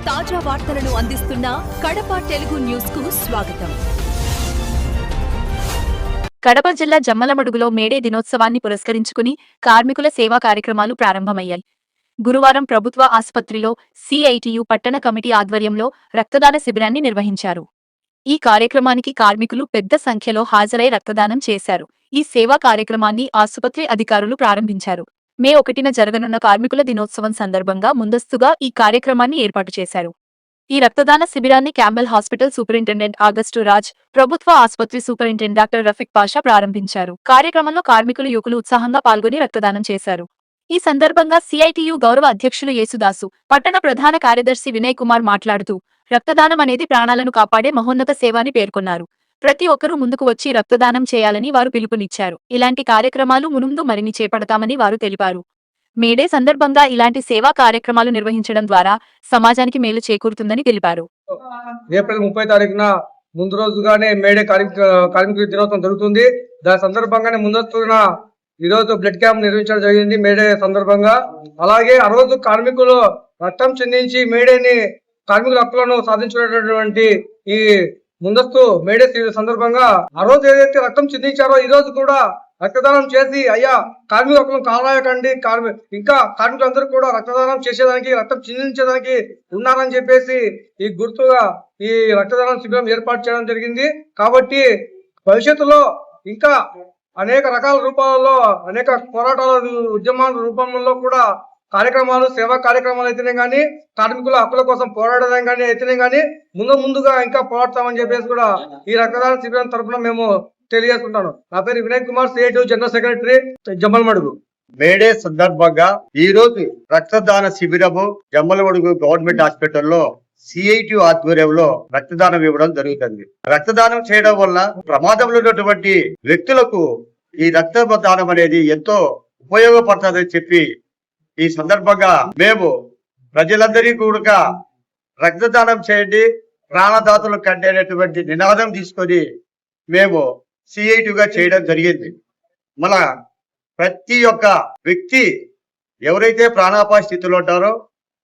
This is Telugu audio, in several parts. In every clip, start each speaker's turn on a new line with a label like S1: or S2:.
S1: తాజా వార్తలను అందిస్తున్న కడప తెలుగు న్యూస్ కు స్వాగతం. కడప జిల్లా జమ్మలమడుగులో మేడే దినోత్సవాన్ని పురస్కరించుకుని కార్మికుల సేవా కార్యక్రమాలు ప్రారంభమయ్యాయి. గురువారం ప్రభుత్వ ఆసుపత్రిలో సిఐటియు పట్టణ కమిటీ ఆధ్వర్యంలో రక్తదాన శిబిరాన్ని నిర్వహించారు. ఈ కార్యక్రమానికి కార్మికులు పెద్ద సంఖ్యలో హాజరై రక్తదానం చేశారు. ఈ సేవా కార్యక్రమాన్ని ఆసుపత్రి అధికారులు ప్రారంభించారు. మే 1న జరగనున్న కార్మికుల దినోత్సవం సందర్భంగా ముందస్తుగా ఈ కార్యక్రమాన్ని ఏర్పాటు చేశారు. ఈ రక్తదాన శిబిరాన్ని Campbell hospital superintendent August Raj, ప్రభుత్వ ఆసుపత్రి సూపరింటెండెంట్ డాక్టర్ రఫీక్ పాషా ప్రారంభించారు. కార్యక్రమంలో కార్మికులు యువకులు ఉత్సాహంగా పాల్గొని రక్తదానం చేశారు. ఈ సందర్భంగా సిఐటియు గౌరవ అధ్యక్షులు యేసుదాసు, పట్టణ ప్రధాన కార్యదర్శి వినయ్ కుమార్ మాట్లాడుతూ రక్తదానం అనేది ప్రాణాలను కాపాడే మహోన్నత సేవ అని పేర్కొన్నారు. ప్రతి ఒక్కరూ ముందుకు వచ్చి రక్తదానం చేయాలని వారు పిలుపునిచ్చారు. ఇలాంటి కార్యక్రమాలు మునుముందు మరిన్ని చేపడతామని వారు తెలిపారు. మేడే సందర్భంగా ఇలాంటి సేవా కార్యక్రమాలు నిర్వహించడం ద్వారా సమాజానికి మేలు చేకూరుతుందని తెలిపారు.
S2: ఏప్రిల్ 30 తారీఖున ముందు రోజుగానే మేడే కార్మికుల దినోత్సవం జరుగుతుంది. దాని సందర్భంగానే ముందస్తున్న ఈరోజు బ్లడ్ క్యాంప్ నిర్వహించడం జరిగింది మేడే సందర్భంగా. అలాగే ఆ రోజు కార్మికులు రక్తం చెందించి మేడేని కార్మికుల హక్కులను సాధించినటువంటి ఈ ముందస్తు మేడే సందర్భంగా ఆ రోజు ఏదైతే రక్తం చిందించారో ఈ రోజు కూడా రక్తదానం చేసి అయ్యా కార్మిక హక్కులను కారాయకండి, ఇంకా కార్మికులందరూ కూడా రక్తదానం చేసేదానికి, రక్తం చిందించేదానికి ఉన్నారని చెప్పేసి ఈ గుర్తుగా ఈ రక్తదానం శిబిరం ఏర్పాటు చేయడం జరిగింది. కాబట్టి భవిష్యత్తులో ఇంకా అనేక రకాల రూపాలలో, అనేక పోరాటాల ఉద్యమాల రూపంలో కూడా కార్యక్రమాలు, సేవా కార్యక్రమాలు అయితేనే కానీ, కార్మికుల హక్కుల కోసం పోరాడడం కానీ అయితేనే కానీ ముందుగా ఇంకా పోరాడతామని చెప్పేసి కూడా ఈ రక్తదాన శిబిరం తరఫున మేము తెలియజేసుకుంటాను. నా పేరు Vinay Kumar, CITU general secretary, Jammalamadugu.
S3: May Day సందర్భంగా ఈ రోజు రక్తదాన శిబిరము జమ్మలమడుగు గవర్నమెంట్ హాస్పిటల్లో సిఐటియు ఆధ్వర్యంలో రక్తదానం ఇవ్వడం జరుగుతుంది. రక్తదానం చేయడం వల్ల ప్రమాదంలో ఉన్నటువంటి వ్యక్తులకు ఈ రక్తదానం అనేది ఎంతో ఉపయోగపడుతుందని చెప్పి ఈ సందర్భంగా మేము ప్రజలందరికీ కూడా రక్తదానం చేయండి, ప్రాణదాతలు కంటేటటువంటి నినాదం తీసుకొని మేము సిఐటిగా చేయడం జరిగింది. మన ప్రతి ఒక్క వ్యక్తి ఎవరైతే ప్రాణాపాయ స్థితిలో ఉంటారో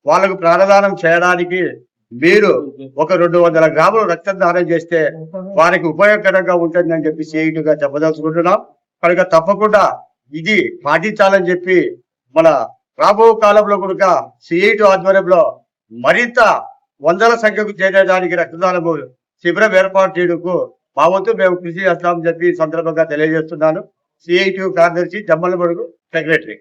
S3: వాళ్ళకు ప్రాణదానం చేయడానికి మీరు ఒక 200 గ్రాములు రక్తదానం చేస్తే వారికి ఉపయోగకరంగా ఉంటుందని చెప్పి సిఐటిగా చెప్పదలుచుకుంటున్నాం. కనుక తప్పకుండా ఇది పాటించాలని చెప్పి మన రాబో కాలంలో కూడా సిఐటి ఆధ్వర్యంలో మరింత వందల సంఖ్యకు చేరడానికి రక్తదానము శిబిరం ఏర్పాటు చేయడానికి మా వంతు మేము కృషి చేస్తామని చెప్పి సందర్భంగా తెలియజేస్తున్నాను. సిఐటి కార్యదర్శి, జమ్మలమడుగు సెక్రటరీ.